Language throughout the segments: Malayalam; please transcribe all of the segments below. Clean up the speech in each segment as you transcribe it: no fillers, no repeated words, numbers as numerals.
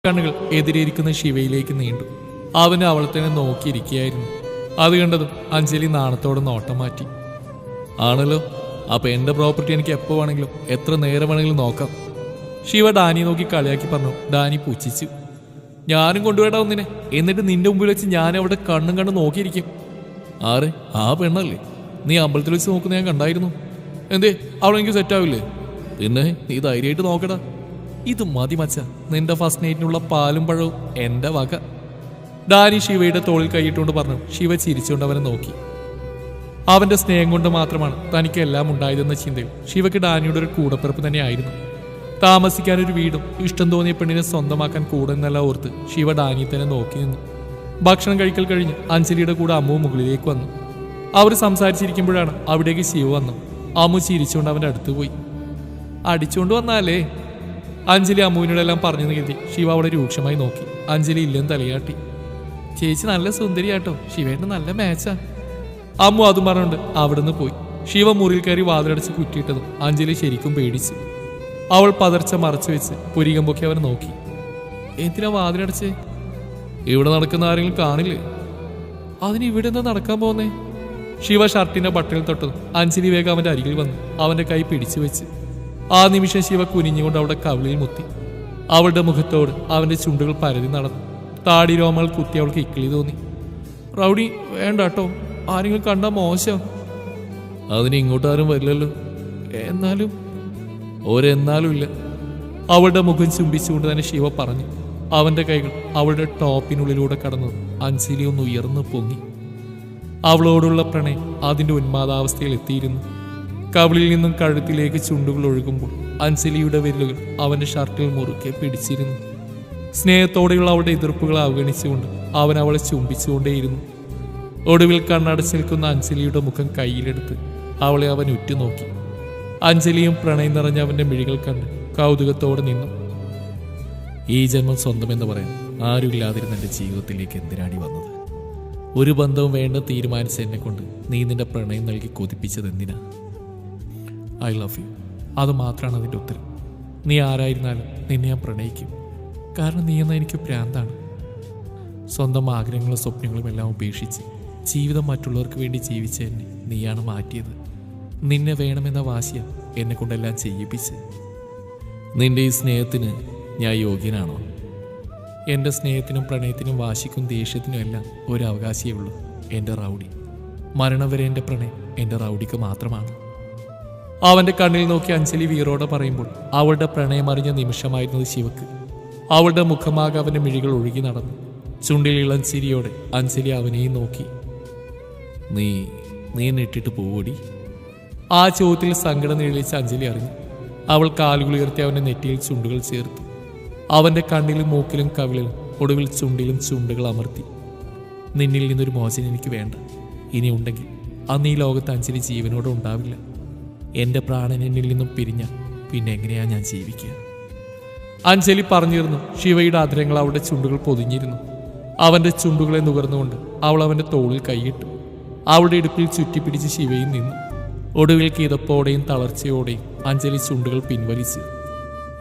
കണ്ണുകൾ എതിരിയിരിക്കുന്ന ശിവയിലേക്ക് നീണ്ടു. അവന് അവളെ തന്നെ നോക്കിയിരിക്കുകയായിരുന്നു. അത് കണ്ടതും അഞ്ജലി നാണത്തോടെ നോട്ടം മാറ്റി. ആണല്ലോ, അപ്പൊ എന്റെ പ്രോപ്പർട്ടി എനിക്ക് എപ്പോ വേണമെങ്കിലും എത്ര നേരം വേണമെങ്കിലും നോക്കാം. ശിവ ഡാനി നോക്കി കളിയാക്കി പറഞ്ഞു. ഡാനി പുച്ഛിച്ചു. ഞാനും കൊണ്ടുപോയിട്ടാ ഒന്നിനെ, എന്നിട്ട് നിന്റെ മുമ്പിൽ വെച്ച് ഞാൻ അവിടെ കണ്ണും കണ്ടും നോക്കിയിരിക്കും. ആരെ? ആ പെണ്ണല്ലേ നീ അമ്പലത്തിൽ വെച്ച് നോക്കുന്ന ഞാൻ കണ്ടായിരുന്നു. എന്തേ അവളെനിക്ക് സെറ്റാവില്ലേ? പിന്നെ നീ ധൈര്യമായിട്ട് നോക്കടാ. ഇത് മതി മച്ച, നിന്റെ ഫസ്റ്റ് നൈറ്റിനുള്ള പാലും പഴവും എന്റെ വക. ഡാനി ശിവയുടെ തോളിൽ കൈയിട്ടുകൊണ്ട് പറഞ്ഞു. ശിവ ചിരിച്ചുകൊണ്ട് അവനെ നോക്കി. അവന്റെ സ്നേഹം കൊണ്ട് മാത്രമാണ് തനിക്ക് എല്ലാം ഉണ്ടായതെന്ന ചിന്തയിൽ ശിവയ്ക്ക് ഡാനിയുടെ ഒരു കൂടപ്പിറപ്പ് തന്നെയായിരുന്നു. താമസിക്കാൻ ഒരു വീടും ഇഷ്ടം തോന്നിയ പെണ്ണിനെ സ്വന്തമാക്കാൻ കൂടുന്നല്ല ഓർത്ത് ശിവ ഡാനി തന്നെ നോക്കി നിന്നു. ഭക്ഷണം കഴിക്കൽ കഴിഞ്ഞ് അഞ്ജലിയുടെ കൂടെ അമ്മു മുകളിലേക്ക് വന്നു. അവർ സംസാരിച്ചിരിക്കുമ്പോഴാണ് അവിടേക്ക് ശിവ വന്നു. അമ്മു ചിരിച്ചുകൊണ്ട് അവന്റെ അടുത്ത് പോയി. അടിച്ചുകൊണ്ട് വന്നാലേ? അഞ്ജലി അമ്മുവിനോടെല്ലാം പറഞ്ഞു കരുതി ശിവ അവളെ രൂക്ഷമായി നോക്കി. അഞ്ജലി ഇല്ലെന്ന് തലയാട്ടി. ചേച്ചി നല്ല സുന്ദരിയാട്ടോ, ശിവേട്ടന് നല്ല മാച്ചാ. അമ്മു അതും പറഞ്ഞുകൊണ്ട് അവിടുന്ന് പോയി. ശിവ മുറിയിൽ കയറി വാതിലടച്ച് കുറ്റിയിട്ടതും അഞ്ജലി ശരിക്കും പേടിച്ചു. അവൾ പതർച്ച മറച്ചു വെച്ച് പുരികം പൊക്കി അവനെ നോക്കി. എന്തിനാ വാതിലടച്ചേ? ഇവിടെ നടക്കുന്ന ആരെങ്കിലും കാണില്ലേ? അതിന് ഇവിടെ എന്താ നടക്കാൻ പോന്നേ? ശിവ ഷർട്ടിന്റെ ബട്ടണിൽ തൊട്ടതും അഞ്ജലി വേഗം അവന്റെ അരികിൽ വന്നു അവന്റെ കൈ പിടിച്ചു വെച്ച്. ആ നിമിഷം ശിവ കുനിഞ്ഞുകൊണ്ട് അവളുടെ കവിളിൽ മുത്തി. അവളുടെ മുഖത്തോട് അവന്റെ ചുണ്ടുകൾ പരതി നടന്നു. താടി രോമങ്ങൾ കുത്തി അവൾക്ക് ഇക്കിളി തോന്നി. റൗഡി വേണ്ട കേട്ടോ, ആരെങ്കിലും കണ്ടാൽ മോശം. അതിന് ഇങ്ങോട്ടാരും വരില്ലല്ലോ. എന്നാലും ഒരെന്നാലും ഇല്ല. അവളുടെ മുഖം ചുംബിച്ചുകൊണ്ട് തന്നെ ശിവ പറഞ്ഞു. അവന്റെ കൈകൾ അവളുടെ ടോപ്പിനുള്ളിലൂടെ കടന്നു അഞ്ജലി ഒന്ന് ഉയർന്നു പൊങ്ങി. അവളോടുള്ള പ്രണയം അതിന്റെ ഉന്മാദാവസ്ഥയിൽ എത്തിയിരുന്നു. കവിളിൽ നിന്നും കഴുത്തിലേക്ക് ചുണ്ടുകൾ ഒഴുകുമ്പോൾ അഞ്ജലിയുടെ വിരലുകൾ അവന്റെ ഷർട്ടിൽ മുറുക്കെ പിടിച്ചിരുന്നു. സ്നേഹത്തോടെയുള്ള അവളുടെ എതിർപ്പുകൾ അവഗണിച്ചുകൊണ്ട് അവൻ അവളെ ചുംബിച്ചുകൊണ്ടേയിരുന്നു. ഒടുവിൽ കണ്ണടച്ച് നിൽക്കുന്ന അഞ്ജലിയുടെ മുഖം കയ്യിലെടുത്ത് അവളെ അവൻ ഉറ്റുനോക്കി. അഞ്ജലിയും പ്രണയം നിറഞ്ഞ അവന്റെ മിഴികൾ കണ്ട് കൗതുകത്തോടെ നിന്നു. ഈ ജന്മം സ്വന്തമെന്ന് പറയാൻ ആരുമില്ലാതിരുന്ന എൻ്റെ ജീവിതത്തിലേക്ക് എന്തിനാടി വന്നത്? ഒരു ബന്ധവും വേണ്ട തീരുമാനിച്ച എന്നെ കൊണ്ട് നീ നിന്റെ പ്രണയം നൽകി കൊതിപ്പിച്ചത് എന്തിനാ? ഐ ലവ് യു, അത് മാത്രമാണ് അതിൻ്റെ ഉത്തരം. നീ ആരായിരുന്നാലും നിന്നെ ഞാൻ പ്രണയിക്കും. കാരണം നീ എന്നാൽ എനിക്ക് പ്രാന്താണ്. സ്വന്തം ആഗ്രഹങ്ങളും സ്വപ്നങ്ങളും എല്ലാം ഉപേക്ഷിച്ച് ജീവിതം മറ്റുള്ളവർക്ക് വേണ്ടി ജീവിച്ച എന്നെ നീയാണ് മാറ്റിയത്. നിന്നെ വേണമെന്ന വാശിയ എന്നെ കൊണ്ടെല്ലാം ചെയ്യിപ്പിച്ച്. നിന്റെ ഈ സ്നേഹത്തിന് ഞാൻ യോഗ്യനാണോ? എൻ്റെ സ്നേഹത്തിനും പ്രണയത്തിനും വാശിക്കും ദേഷ്യത്തിനും എല്ലാം ഒരു അവകാശിയേ ഉള്ളൂ, എൻ്റെ റൗഡി. മരണം വരെ എൻ്റെ പ്രണയം എൻ്റെ റൗഡിക്ക് മാത്രമാണ്. അവൻ്റെ കണ്ണിൽ നോക്കി അഞ്ജലി വീറോടെ പറയുമ്പോൾ അവളുടെ പ്രണയം അറിഞ്ഞ നിമിഷമായിരുന്നത് ശിവക്ക്. അവളുടെ മുഖമാകെ അവൻ്റെ മിഴികൾ ഒഴുകി നടന്നു. ചുണ്ടിൽ ഇളം ചിരിയോടെ അഞ്ജലി അവനെയും നോക്കി. നീ എന്നെ ഇട്ടിട്ട് പോവോടി? ആ ചോദ്യത്തിൽ സങ്കടം നിഴലിച്ച അഞ്ജലി അറിഞ്ഞു. അവൾ കാലുകൾ ഉയർത്തി അവൻ്റെ നെറ്റിയിൽ ചുണ്ടുകൾ ചേർത്തു. അവൻ്റെ കണ്ണിലും മൂക്കിലും കവിളിലും ഒടുവിൽ ചുണ്ടിലും ചുണ്ടുകൾ അമർത്തി. നിന്നിൽ നിന്നൊരു മോചനം എനിക്ക് വേണ്ട. ഇനി ഉണ്ടെങ്കിൽ അന്ന് ഈ ലോകത്ത് അഞ്ജലി ജീവനോടെ ഉണ്ടാവില്ല. എൻ്റെ പ്രാണൻ എന്നിൽ നിന്നും പിരിഞ്ഞ പിന്നെ എങ്ങനെയാ ഞാൻ ജീവിക്കുക? അഞ്ജലി പറഞ്ഞിരുന്നു. ശിവയുടെ ആദരങ്ങൾ അവളുടെ ചുണ്ടുകൾ പൊതിഞ്ഞിരുന്നു. അവൻ്റെ ചുണ്ടുകളെ നുകർന്നുകൊണ്ട് അവൾ അവൻ്റെ തോളിൽ കൈയിട്ടു. അവളുടെ ഇടുപ്പിൽ ചുറ്റിപ്പിടിച്ച് ശിവയും നിന്നു. ഒടുവിൽ കിതപ്പോടെയും തളർച്ചയോടെയും അഞ്ജലി ചുണ്ടുകൾ പിൻവലിച്ചു.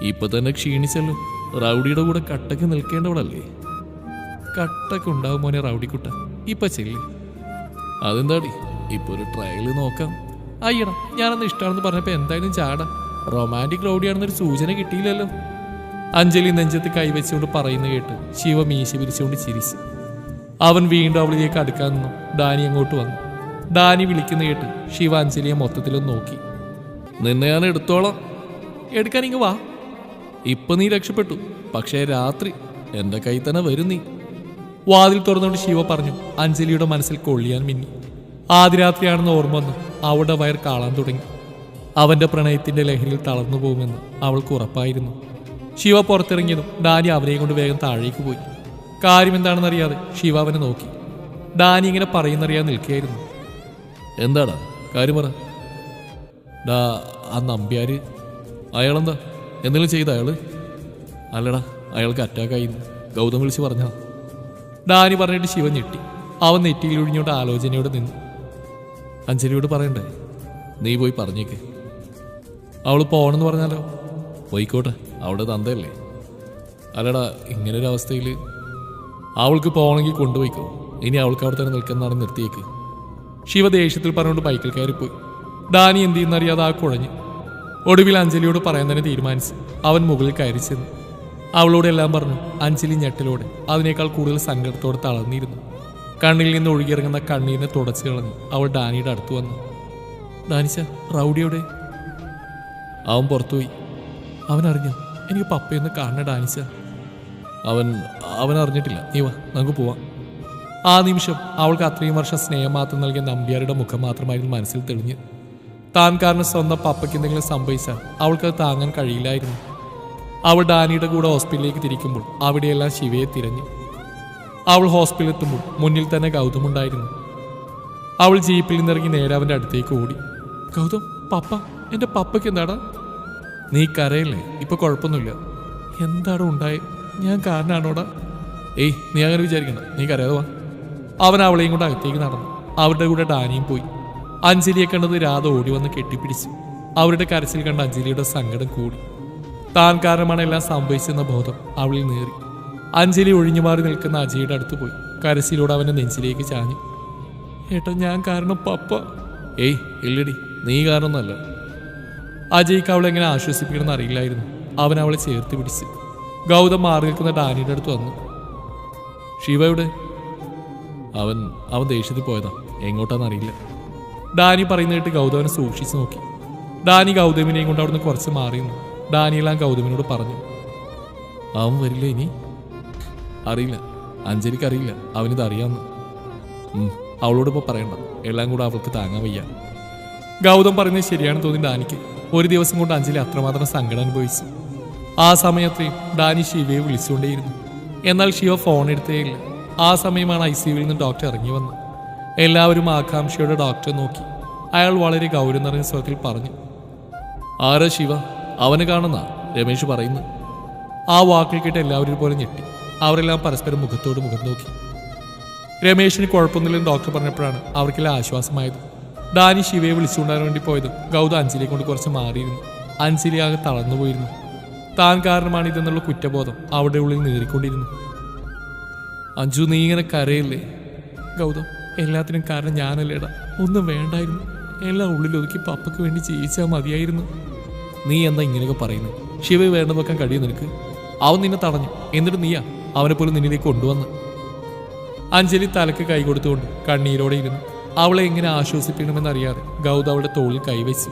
ഇപ്പൊ തന്നെ ക്ഷീണിച്ചല്ലോ. റൗഡിയുടെ കൂടെ കട്ടക്ക് നിൽക്കേണ്ടവളല്ലേ? കട്ടക്ക് ഉണ്ടാവും മോനെ റൗഡിക്കുട്ട. ഇപ്പൊ ചെല്ലി. അതെന്താടി, ഇപ്പൊ ഒരു ട്രയൽ നോക്കാം. അയ്യടാ, ഞാനന്ന് ഇഷ്ടമാണെന്ന് പറഞ്ഞപ്പോ എന്തായാലും ചാടാ. റൊമാൻറ്റിക് റൗഡിയാണെന്നൊരു സൂചന കിട്ടിയില്ലല്ലോ. അഞ്ജലി നെഞ്ചത്ത് കൈവച്ചുകൊണ്ട് പറയുന്ന കേട്ട് ശിവ മീശ വിരിച്ചുകൊണ്ട് ചിരിച്ചു. അവൻ വീണ്ടും അവളിലേക്ക് അടുക്കാൻ നിന്നു. ഡാനി അങ്ങോട്ട് വന്നു. ഡാനി വിളിക്കുന്ന കേട്ട് ശിവ അഞ്ജലിയെ മൊത്തത്തിലൊന്ന് നോക്കി. നിന്നെ ഞാൻ എടുത്തോളാം. എടുക്കാൻ ഇങ്ങ് വാ. ഇപ്പൊ നീ രക്ഷപ്പെട്ടു, പക്ഷേ രാത്രി എൻ്റെ കൈ തന്നെ വരും നീ. വാതിൽ തുറന്നുകൊണ്ട് ശിവ പറഞ്ഞു. അഞ്ജലിയുടെ മനസ്സിൽ കൊള്ളിയാൻ മിന്നി. ആദ്യ രാത്രിയാണെന്ന് ഓർമ്മ വന്ന് അവളുടെ വയർ കാളാൻ തുടങ്ങി. അവൻ്റെ പ്രണയത്തിൻ്റെ ലഹരിയിൽ തളർന്നു പോകുമെന്ന് അവൾക്ക് ഉറപ്പായിരുന്നു. ശിവ പുറത്തിറങ്ങിയതും ഡാനി അവനെ കൊണ്ട് വേഗം താഴേക്ക് പോയി. കാര്യമെന്താണെന്നറിയാതെ ശിവ അവനെ നോക്കി. ഡാനി ഇങ്ങനെ പറയുന്നറിയാൻ നിൽക്കുകയായിരുന്നു. എന്താടാ കാര്യം പറ. ഡാ, ആ നമ്പ്യാര് അയാളെന്താ എന്തെങ്കിലും ചെയ്ത അയാള്? അല്ലടാ, അയാൾക്ക് അറ്റാക്കായിരുന്നു. ഗൗതം വിളിച്ച് പറഞ്ഞാ. ഡാനി പറഞ്ഞിട്ട് ശിവ ഞെട്ടി. അവൻ നെറ്റിയിൽ ഒഴിഞ്ഞോണ്ട് ആലോചനയോടെ നിന്നു. അഞ്ജലിയോട് പറയണ്ടേ? നീ പോയി പറഞ്ഞേക്ക്. അവൾ പോകണമെന്ന് പറഞ്ഞാലോ? പോയിക്കോട്ടെ, അവിടെ തന്തയല്ലേ. അല്ലടാ, ഇങ്ങനൊരു അവസ്ഥയിൽ അവൾക്ക് പോകണമെങ്കിൽ കൊണ്ടുപോയിക്കോ. ഇനി അവൾക്ക് അവിടെ തന്നെ നിൽക്കുന്നതാണ് നിർത്തിയേക്ക്. ശിവ ദേഷ്യത്തിൽ പറഞ്ഞുകൊണ്ട് ബൈക്കിൽ കയറിപ്പോയി. ഡാനി എന്ത് ചെയ്യുന്നറിയാതെ ആ കുഴഞ്ഞു. ഒടുവിൽ അഞ്ജലിയോട് പറയാൻ തന്നെ തീരുമാനിച്ചു. അവൻ മുകളിൽ കയറി ചെന്നു. അവളോട് എല്ലാം പറഞ്ഞു. അഞ്ജലി ഞെട്ടലോടെ, അതിനേക്കാൾ കൂടുതൽ സങ്കടത്തോടെ തളർന്നിരുന്നു. കണ്ണിൽ നിന്ന് ഒഴുകിയിറങ്ങുന്ന കണ്ണീരിനെ തുടച്ചു കളഞ്ഞു അവൾ ഡാനിയുടെ അടുത്ത് വന്നു. ഡാനിച്ച, റൗഡിയോടെ? അവൻ പുറത്തുപോയി. അവനറിഞ്ഞോ? എനിക്ക് പപ്പയൊന്ന് കാണണ ഡാനിച്ച. അവൻ അറിഞ്ഞിട്ടില്ല. നീ വാ, നമുക്ക് പോവാം. ആ നിമിഷം അവൾക്ക് അത്രയും വർഷം സ്നേഹം മാത്രം നൽകിയ നമ്പ്യാരുടെ മുഖം മാത്രമായിരുന്നു മനസ്സിൽ തെളിഞ്ഞ്. താൻ കാരണം സ്വന്തം പപ്പയ്ക്ക് എന്തെങ്കിലും സംഭവിച്ചാൽ അവൾക്കത് താങ്ങാൻ കഴിയില്ലായിരുന്നു. അവൾ ഡാനിയുടെ കൂടെ ഹോസ്പിറ്റലിലേക്ക് തിരിക്കുമ്പോൾ അവിടെയെല്ലാം ശിവയെ തിരഞ്ഞു. അവൾ ഹോസ്പിറ്റലിൽ എത്തുമ്പോൾ മുന്നിൽ തന്നെ ഗൗതമുണ്ടായിരുന്നു. അവൾ ജീപ്പിൽ നിന്നിറങ്ങി നേരെ അവൻ്റെ അടുത്തേക്ക് ഓടി. ഗൗതം, പപ്പ, എൻ്റെ പപ്പയ്ക്ക് എന്താടാ? നീ കരയല്ലേ? ഇപ്പൊ കുഴപ്പമൊന്നുമില്ല. എന്താടോ ഉണ്ടായി? ഞാൻ കാരണമാണോടാ? ഏയ്, നീ അങ്ങനെ വിചാരിക്കണ്ട. നീ കരയാതെ വാ. അവൻ അവളെയും കൊണ്ട് അകത്തേക്ക് നടന്നു. അവരുടെ കൂടെ ഡാനിയും പോയി. അഞ്ജലിയെ കണ്ടത് രാധ ഓടി വന്ന് കെട്ടിപ്പിടിച്ചു. അവരുടെ കരച്ചിൽ കണ്ട അഞ്ജലിയുടെ സങ്കടം കൂടി. താൻ കാരണമാണ് എല്ലാം സംഭവിച്ചെന്ന ബോധം അവളിൽ നേറി. അഞ്ജലി ഒഴിഞ്ഞു മാറി നിൽക്കുന്ന അജയുടെ അടുത്ത് പോയി കരച്ചിലൂടെ അവൻ്റെ നെഞ്ചിലേക്ക് ചാഞ്ഞു. ഏട്ടാ, ഞാൻ കാരണം പപ്പ. ഏയ് ഇല്ലടി, നീ കാരണമൊന്നല്ല. അജയ്ക്ക് അവളെ എങ്ങനെ ആശ്വസിപ്പിക്കണമെന്ന് അറിയില്ലായിരുന്നു. അവൻ അവളെ ചേർത്ത് പിടിച്ച്. ഗൗതം മാറി നിൽക്കുന്ന ഡാനിയുടെ അടുത്ത് വന്നു. ശിവയുടെ അവൻ ദേഷ്യത്തിൽ പോയതാ. എങ്ങോട്ടാന്നറിയില്ല. ഡാനി പറയുന്ന കേട്ട് ഗൗതമനെ സൂക്ഷിച്ചു നോക്കി. ഡാനി ഗൗതമിനെയും കൊണ്ട് അവിടുന്ന് കുറച്ച് മാറിയിരുന്നു. ഡാനിയെല്ലാം ഗൗതമിനോട് പറഞ്ഞു. അവൻ വരില്ല ഇനി? അറിയില്ല, അഞ്ജലിക്കറിയില്ല. അവനിത് അറിയാമെന്ന്. അവളോടിപ്പോൾ പറയണ്ട. എല്ലാം കൂടെ അവൾക്ക് താങ്ങാൻ വയ്യ. ഗൗതം പറയുന്നത് ശരിയാണെന്ന് തോന്നി ഡാനിക്ക്. ഒരു ദിവസം കൊണ്ട് അഞ്ജലി അത്രമാത്രം സങ്കടം അനുഭവിച്ചു. ആ സമയത്തെയും ഡാനി ശിവയെ വിളിച്ചുകൊണ്ടേയിരുന്നു. എന്നാൽ ശിവ ഫോൺ എടുത്തേയില്ല. ആ സമയമാണ് ICUവിൽ നിന്ന് ഡോക്ടർ ഇറങ്ങി വന്നത്. എല്ലാവരും ആകാംക്ഷയോടെ ഡോക്ടറെ നോക്കി. അയാൾ വളരെ ഗൗരവം നിറഞ്ഞ സ്വരത്തിൽ പറഞ്ഞു. ആരാ ശിവ? അവനെ കാണുന്ന രമേശ് പറയുന്നു. ആ വാക്കിൽ കേട്ട് എല്ലാവരും പോലെ ഞെട്ടി. അവരെല്ലാം പരസ്പരം മുഖത്തോട് മുഖം നോക്കി. രമേശിന് കുഴപ്പമൊന്നുമില്ലെന്ന് ഡോക്ടർ പറഞ്ഞപ്പോഴാണ് അവർക്കെല്ലാം ആശ്വാസമായത്. ഡാനി ശിവയെ വിളിച്ചുകൊണ്ടാൻ വേണ്ടി പോയതും ഗൗതം അഞ്ജലിയെ കൊണ്ട് കുറച്ച് മാറിയിരുന്നു. അഞ്ജലി ആകെ തളർന്നുപോയിരുന്നു. താൻ കാരണമാണ് ഇതെന്നുള്ള കുറ്റബോധം അവിടെ ഉള്ളിൽ നേറിക്കൊണ്ടിരുന്നു. അഞ്ജു, നീ ഇങ്ങനെ കരയില്ലേ? ഗൗതം, എല്ലാത്തിനും കാരണം ഞാനല്ലേടാ. ഒന്നും വേണ്ടായിരുന്നു. എല്ലാം ഉള്ളിലൊതുക്കി പപ്പയ്ക്ക് വേണ്ടി ജീവിച്ചാൽ മതിയായിരുന്നു. നീ എന്താ ഇങ്ങനെയൊക്കെ പറയുന്നു? ശിവ വേണ്ടെന്ന് വെക്കാൻ കഴിയും നിനക്ക്? അവൻ നിന്നെ തടഞ്ഞു. എന്നിട്ട് നീയാ അവനെ പോലും നിന്നിലേക്ക് കൊണ്ടുവന്ന്. അഞ്ജലി തലക്ക് കൈ കൊടുത്തുകൊണ്ട് കണ്ണീരോടെ ഇരുന്നു. അവളെ എങ്ങനെ ആശ്വസിപ്പിക്കണമെന്നറിയാതെ ഗൗതം അവളുടെ തോളിൽ കൈവച്ചു.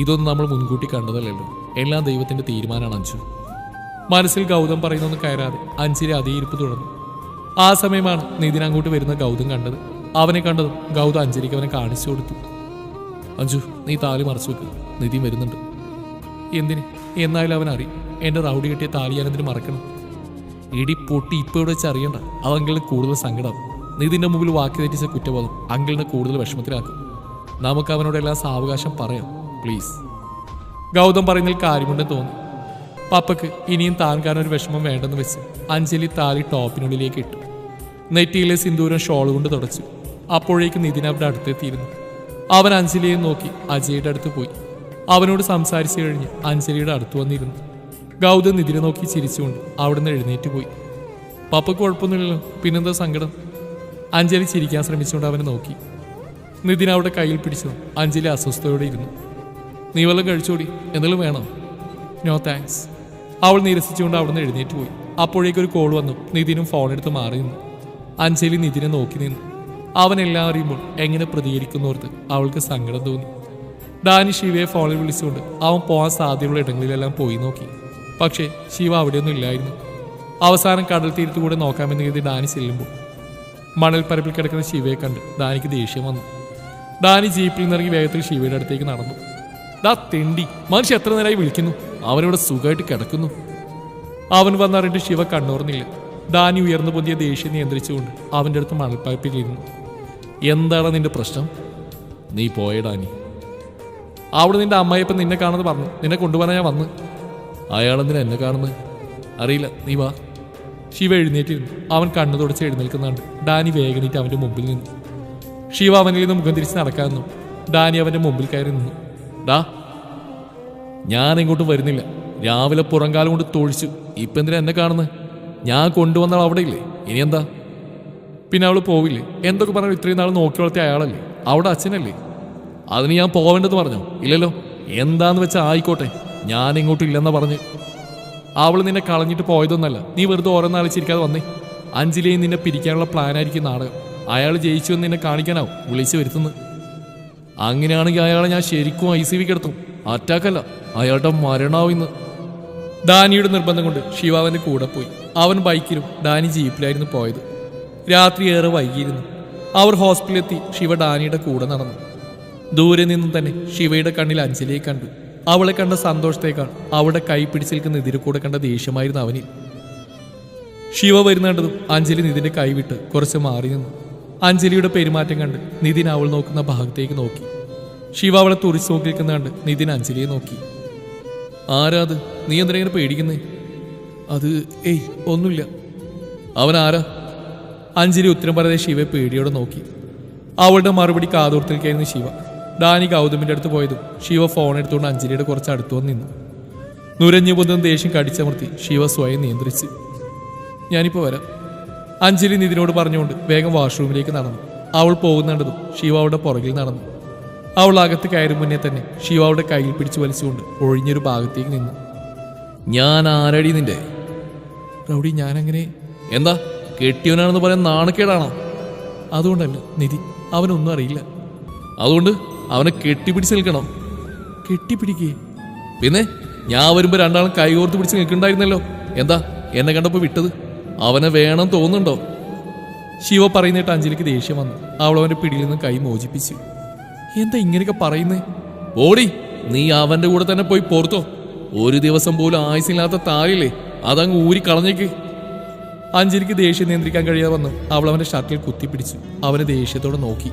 ഇതൊന്നും നമ്മൾ മുൻകൂട്ടി കണ്ടതല്ലല്ലോ. എല്ലാം ദൈവത്തിന്റെ തീരുമാനമാണ് അഞ്ജു. മനസ്സിൽ ഗൗതം പറയുന്നൊന്നും കയറാതെ അഞ്ജലി അതേ ഇരിപ്പ് തുടർന്നു. ആ സമയമാണ് നിതിൻ അങ്ങോട്ട് വരുന്ന ഗൗതം കണ്ടത്. അവനെ കണ്ടതും ഗൗതം അഞ്ജലിക്ക് അവനെ കാണിച്ചു കൊടുത്തു. അഞ്ജു, നീ താലി മറച്ചു വെക്ക്. നിതിൻ വരുന്നുണ്ട്. എന്തിന്? എന്നാലും അവൻ അറിയും. എൻ്റെ റൗഡി കെട്ടിയ താലി ഞാനെന്തിന് മറക്കണം? ഇടി പൊട്ടി ഇപ്പോൾ ഇവിടെ വെച്ച് അറിയണ്ട. അത് അങ്കിളിന് കൂടുതൽ സങ്കടം. നിതിൻ്റെ മുമ്പിൽ വാക്കി തെറ്റിച്ച കുറ്റബോധം അങ്കിളിനെ കൂടുതൽ വിഷമത്തിലാക്കും. നമുക്ക് അവനോടെല്ലാം സാവകാശം പറയാം, പ്ലീസ്. ഗൗതം പറയുന്നതിൽ കാര്യമുണ്ടെന്ന് തോന്നി. പപ്പയ്ക്ക് ഇനിയും താൻ കാരണം ഒരു വിഷമം വേണ്ടെന്ന് വെച്ച് അഞ്ജലി താലി ടോപ്പിനുള്ളിലേക്ക് ഇട്ടു. നെറ്റിയിലെ സിന്ദൂരം ഷോൾ കൊണ്ട് തുടച്ചു. അപ്പോഴേക്ക് നിതിൻ അവരുടെ അടുത്തെത്തിയിരുന്നു. അവൻ അഞ്ജലിയെ നോക്കി അജയുടെ അടുത്ത് പോയി. അവനോട് സംസാരിച്ചു കഴിഞ്ഞ് അഞ്ജലിയുടെ അടുത്ത് വന്നിരുന്നു. ഗൗതം നിതിനെ നോക്കി ചിരിച്ചുകൊണ്ട് അവിടുന്ന് എഴുന്നേറ്റ് പോയി. പപ്പയ്ക്ക് കുഴപ്പമൊന്നുമില്ലല്ലോ, പിന്നെന്താ സങ്കടം? അഞ്ജലി ചിരിക്കാൻ ശ്രമിച്ചുകൊണ്ട് അവനെ നോക്കി. നിതിൻ അവിടെ കയ്യിൽ പിടിച്ചു. അഞ്ജലി അസ്വസ്ഥയോടെ ഇരുന്നു. നീ വല്ലതും കഴിച്ചോടി? എന്തെങ്കിലും വേണോ? No thanks. അവൾ നിരസിച്ചുകൊണ്ട് അവിടുന്ന് എഴുന്നേറ്റ് പോയി. അപ്പോഴേക്കൊരു കോൾ വന്നു. നിതിനും ഫോണെടുത്ത് മാറി നിന്നു. അഞ്ജലി നിതിനെ നോക്കി നിന്നു. അവൻ എല്ലാം അറിയുമ്പോൾ എങ്ങനെ പ്രതികരിക്കുന്നോർത്ത് അവൾക്ക് സങ്കടം തോന്നി. ഡാനി ശിവയെ ഫോണിൽ വിളിച്ചുകൊണ്ട് അവൻ പോകാൻ സാധ്യതയുള്ള ഇടങ്ങളിലെല്ലാം പോയി നോക്കി. പക്ഷേ ശിവ അവിടെയൊന്നും ഇല്ലായിരുന്നു. അവസാനം കടൽ തീരത്ത് കൂടെ നോക്കാമെന്ന് കരുതി ഡാനി ചെല്ലുമ്പോൾ മണൽപ്പരപ്പിൽ കിടക്കുന്ന ശിവയെ കണ്ട് ഡാനിക്ക് ദേഷ്യം വന്നു. ഡാനി ജീപ്പിൽ നിന്നിറങ്ങി വേഗത്തിൽ ശിവയുടെ അടുത്തേക്ക് നടന്നു. ഡാ തെണ്ടി, മനുഷ്യ എത്ര നേരമായി വിളിക്കുന്നു. അവനിവിടെ സുഖമായിട്ട് കിടക്കുന്നു. അവൻ വന്നറിഞ്ഞിട്ട് ശിവ കണ്ണോർന്നില്ല. ഡാനി ഉയർന്നു പൊന്തിയ ദേഷ്യം നിയന്ത്രിച്ചുകൊണ്ട് അവൻ്റെ അടുത്ത് മണൽപ്പരപ്പിലിരുന്നു. എന്താണ് നിന്റെ പ്രശ്നം? നീ പോയ ഡാനി. അവിടെ നിന്റെ അമ്മായിപ്പം നിന്നെ കാണുന്നത് പറഞ്ഞു. നിന്നെ കൊണ്ടുപോകാൻ ഞാൻ വന്ന്. അയാളെന്തിനാ എന്നെ കാണുന്നത്? അറിയില്ല, നീ വാ. ശിവ എഴുന്നേറ്റിരുന്നു. അവൻ കണ്ണു തുടച്ച് എഴുന്നേൽക്കുന്നുണ്ട്. ഡാനി വേഗനീറ്റ് അവൻ്റെ മുമ്പിൽ നിന്നു. ശിവ അവനിൽ നിന്ന് മുഖം തിരിച്ച് നടക്കാമെന്നു. ഡാനി അവൻ്റെ മുമ്പിൽ കയറി നിന്നു. ഡാ, ഞാൻ എങ്ങോട്ടും വരുന്നില്ല. രാവിലെ പുറംകാലം കൊണ്ട് തൊഴിച്ചു. ഇപ്പം എന്തിനാ എന്നെ കാണുന്നത്? ഞാൻ കൊണ്ടുവന്നാൾ അവിടെ ഇല്ലേ, ഇനി എന്താ? പിന്നെ അവൾ പോവില്ലേ? എന്തൊക്കെ പറഞ്ഞു ഇത്രയും നാൾ നോക്കി വളർത്തിയ അയാളല്ലേ, അവിടെ അച്ഛനല്ലേ? അതിന് ഞാൻ പോവേണ്ടത് പറഞ്ഞോ? ഇല്ലല്ലോ. എന്താന്ന് വെച്ചാൽ ആയിക്കോട്ടെ, ഞാൻ ഇങ്ങോട്ടും ഇല്ലെന്നാ പറഞ്ഞ്. അവൾ നിന്നെ കളഞ്ഞിട്ട് പോയതൊന്നല്ല, നീ വെറുതെ ഓരോന്നാളിച്ചിരിക്കാതെ വന്നേ. അഞ്ജലിയെ നിന്നെ പിരിക്കാനുള്ള പ്ലാനായിരിക്കും നാടകം. അയാൾ ജയിച്ചു എന്ന് നിന്നെ കാണിക്കാനാവും വിളിച്ചു വരുത്തുന്നത്. അങ്ങനെയാണെങ്കിൽ അയാളെ ഞാൻ ശരിക്കും ICU കിടത്തും. അറ്റാക്കല്ല, അയാളുടെ മരണാവും ഇന്ന്. ഡാനിയുടെ നിർബന്ധം കൊണ്ട് ശിവ അവൻ്റെ കൂടെ പോയി. അവൻ ബൈക്കിലും ഡാനി ജീപ്പിലായിരുന്നു പോയത്. രാത്രി ഏറെ വൈകിയിരുന്നു. അവർ ഹോസ്പിറ്റലിലെത്തി. ശിവ ഡാനിയുടെ കൂടെ നടന്നു. ദൂരെ നിന്നും തന്നെ ശിവയുടെ കണ്ണിൽ അഞ്ജലിയെ കണ്ടു. അവളെ കണ്ട സന്തോഷത്തേക്കാൾ അവളുടെ കൈ പിടിച്ചു നിൽക്കുന്ന നിതിരെ കൂടെ കണ്ട ദേഷ്യമായിരുന്നു അവനിൽ. ശിവ വരുന്നതും അഞ്ജലി നിതിന്റെ കൈവിട്ട് കുറച്ച് മാറി നിന്നു. അഞ്ജലിയുടെ പെരുമാറ്റം കണ്ട് നിതിൻ അവൾ നോക്കുന്ന ഭാഗത്തേക്ക് നോക്കി. ശിവ അവളെ തുറിച്ചു നോക്കി നിൽക്കുന്ന കണ്ട് നിതിൻ അഞ്ജലിയെ നോക്കി. ആരാത്? നീ എന്തിനാ പേടിക്കുന്നേ? അത് ഒന്നുമില്ല. അവൻ ആരാ? അഞ്ജലി ഉത്തരം പറയാതെ ശിവയെ പേടിയോടെ നോക്കി. അവളുടെ മറുപടി കാതോർത്തിരിക്കായിരുന്നു ശിവ. ഡാനി ഗൗതമിന്റെ അടുത്ത് പോയതും ശിവ ഫോൺ എടുത്തുകൊണ്ട് അഞ്ജലിയുടെ കുറച്ച് അടുത്ത് വന്ന് നിന്നു. നുരഞ്ഞു പൊതും ദേഷ്യം കടിച്ചമർത്തി ശിവ സ്വയം നിയന്ത്രിച്ച്. ഞാനിപ്പോൾ വരാം, അഞ്ജലി നിതിനോട് പറഞ്ഞുകൊണ്ട് വേഗം വാഷ്റൂമിലേക്ക് നടന്നു. അവൾ പോകുന്നുണ്ടതും ശിവ അവളുടെ പുറകിൽ നടന്നു. അവൾ അകത്ത് കയറും മുന്നേ തന്നെ ശിവ അവളുടെ കയ്യിൽ പിടിച്ചു വലിച്ചുകൊണ്ട് ഒഴിഞ്ഞൊരു ഭാഗത്തേക്ക് നിന്നു. ഞാൻ ആരടി നിന്റെ? റൗഡി, ഞാനങ്ങനെ. എന്താ, കെട്ടിയവനാണെന്ന് പറയാൻ നാണക്കേടാണോ? അതുകൊണ്ടല്ല നിധി, അവനൊന്നും അറിയില്ല. അതുകൊണ്ട് അവനെ കെട്ടിപ്പിടിച്ച് നിൽക്കണോ? കെട്ടിപ്പിടിക്കേ? പിന്നെ ഞാൻ വരുമ്പോൾ രണ്ടാളും കൈകോർത്ത് പിടിച്ച് നിൽക്കണ്ടായിരുന്നല്ലോ. എന്താ എന്നെ കണ്ടപ്പോൾ വിട്ടത്? അവനെ വേണം തോന്നുന്നുണ്ടോ? ശിവ പറയുന്നിട്ട് അഞ്ജലിക്ക് ദേഷ്യം വന്നു. അവൾ അവന്റെ പിടിയിൽ നിന്ന് കൈ മോചിപ്പിച്ചു. എന്താ ഇങ്ങനെയൊക്കെ പറയുന്നേ? ഓടി, നീ അവന്റെ കൂടെ തന്നെ പോയി പുറത്തോ. ഒരു ദിവസം പോലും ആയുസില്ലാത്ത താഴില്ലേ, അതങ്ങ് ഊരി കളഞ്ഞേക്ക്. അഞ്ജലിക്ക് ദേഷ്യം നിയന്ത്രിക്കാൻ കഴിയാതെ വന്നു. അവൾ അവന്റെ ഷർട്ടിൽ കുത്തിപ്പിടിച്ചു. അവനെ ദേഷ്യത്തോടെ നോക്കി.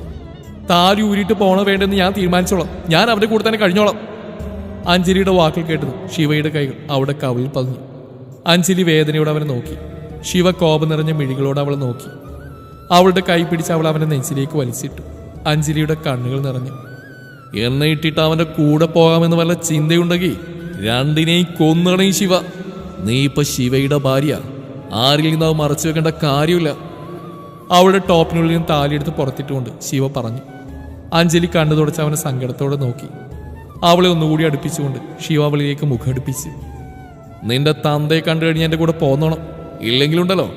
താരി ഊരിയിട്ട് പോണോ വേണ്ടെന്ന് ഞാൻ തീരുമാനിച്ചോളാം. ഞാൻ അവന്റെ കൂടെ തന്നെ കഴിഞ്ഞോളാം. അഞ്ജലിയുടെ വാക്കിൽ കേട്ടത് ശിവയുടെ കൈകൾ അവിടെ കവിളിൽ പതിഞ്ഞു. അഞ്ജലി വേദനയോടെ അവനെ നോക്കി. ശിവ കോപം നിറഞ്ഞ മിഴികളോട് അവളെ നോക്കി. അവളുടെ കൈ പിടിച്ച് അവൾ അവന്റെ നെഞ്ചിലേക്ക് വലിച്ചിട്ടു. അഞ്ജലിയുടെ കണ്ണുകൾ നിറഞ്ഞു. എന്നെ ഇട്ടിട്ട് അവന്റെ കൂടെ പോകാമെന്ന് വല്ല ചിന്തയുണ്ടെങ്കിൽ രണ്ടിനെയും കൊന്നുകളയും ശിവ. നീ ഇപ്പൊ ശിവയുടെ ഭാര്യ. ആരിൽ നിന്ന് അത് മറച്ചു വെക്കേണ്ട കാര്യമില്ല. അവളുടെ ടോപ്പിനുള്ളിൽ നിന്ന് താലിയെടുത്ത് പുറത്തിട്ടുകൊണ്ട് ശിവ പറഞ്ഞു. അഞ്ജലി കണ്ണു തുടച്ച് അവനെ സങ്കടത്തോടെ നോക്കി. അവളെ ഒന്നുകൂടി അടുപ്പിച്ചുകൊണ്ട് ശിവ അവളിലേക്ക് മുഖം അടുപ്പിച്ചു. നിന്റെ തന്തയെ കണ്ടു കഴിഞ്ഞ് എൻ്റെ കൂടെ പോന്നോണം, ഇല്ലെങ്കിലുണ്ടല്ലോ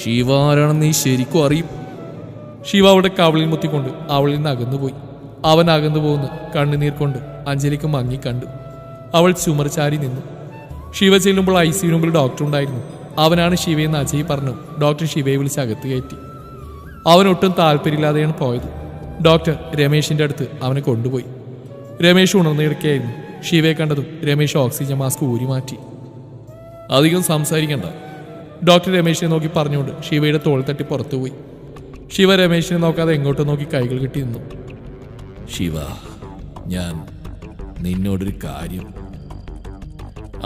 ശിവ ആരാണെന്ന് നീ ശരിക്കും അറിയും. ശിവ അവളുടെ കവളിൽ മുത്തിക്കൊണ്ട് അവളിൽ നിന്ന് അകന്നുപോയി. അവൻ അകന്നു പോകുന്ന കണ്ണുനീർ കൊണ്ട് അഞ്ജലിക്ക് മങ്ങി കണ്ടു. അവൾ ചുമർ ചാരി നിന്നു. ശിവ ചെല്ലുമ്പോൾ ICU മുമ്പിൽ ഡോക്ടർ ഉണ്ടായിരുന്നു. അവനാണ് ശിവയെന്ന് അജയ് പറഞ്ഞു. ഡോക്ടർ ശിവയെ വിളിച്ച് അകത്ത് കയറ്റി. അവനൊട്ടും താല്പര്യമില്ലാതെയാണ് പോയത്. ഡോക്ടർ രമേശിന്റെ അടുത്ത് അവനെ കൊണ്ടുപോയി. രമേശ് ഉണർന്നു കിടക്കുകയായിരുന്നു. ശിവയെ കണ്ടതും രമേശ് ഓക്സിജൻ മാസ്ക് ഊരി മാറ്റി. അധികം സംസാരിക്കണ്ട, ഡോക്ടർ രമേശിനെ നോക്കി പറഞ്ഞുകൊണ്ട് ശിവയുടെ തോൾ തട്ടി പുറത്തുപോയി. ശിവ രമേശിനെ നോക്കാതെ എങ്ങോട്ടും നോക്കി കൈകൾ കെട്ടി നിന്നു. ശിവ, ഞാൻ നിന്നോടൊരു കാര്യം.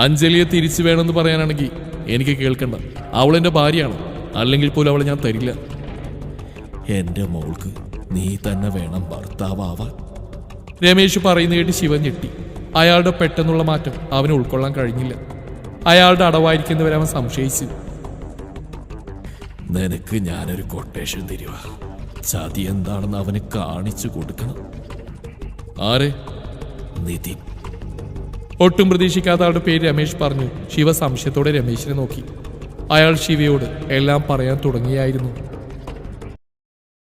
അഞ്ജലിയെ തിരിച്ചു വേണമെന്ന് പറയാനാണെങ്കിൽ എനിക്ക് കേൾക്കണ്ട. അവളെൻ്റെ ഭാര്യയാണ്. അല്ലെങ്കിൽ പോലും അവളെ ഞാൻ തരില്ല. എൻ്റെ മോൾക്ക് നീ തന്നെ വേണം ഭർത്താവാൻ. രമേശ് പറയുന്ന കേട്ട് ശിവൻ ഞെട്ടി. അയാളുടെ പെട്ടെന്നുള്ള മാറ്റം അവന് ഉൾക്കൊള്ളാൻ കഴിഞ്ഞില്ല. അയാളുടെ അടവായിരിക്കുന്നവരെ അവൻ സംശയിച്ചു. നിനക്ക് ഞാനൊരു കൊട്ടേഷൻ തരുക. ചതി എന്താണെന്ന് അവന് കാണിച്ചു കൊടുക്കണം. ആരെ? നിതിൻ. ഒട്ടും പ്രതീക്ഷിക്കാത്ത ആളുടെ പേര് രമേശ് പറഞ്ഞു. ശിവ സംശയത്തോടെ രമേശിനെ നോക്കി. അയാൾ ശിവയോട് എല്ലാം പറയാൻ തുടങ്ങിയായിരുന്നു.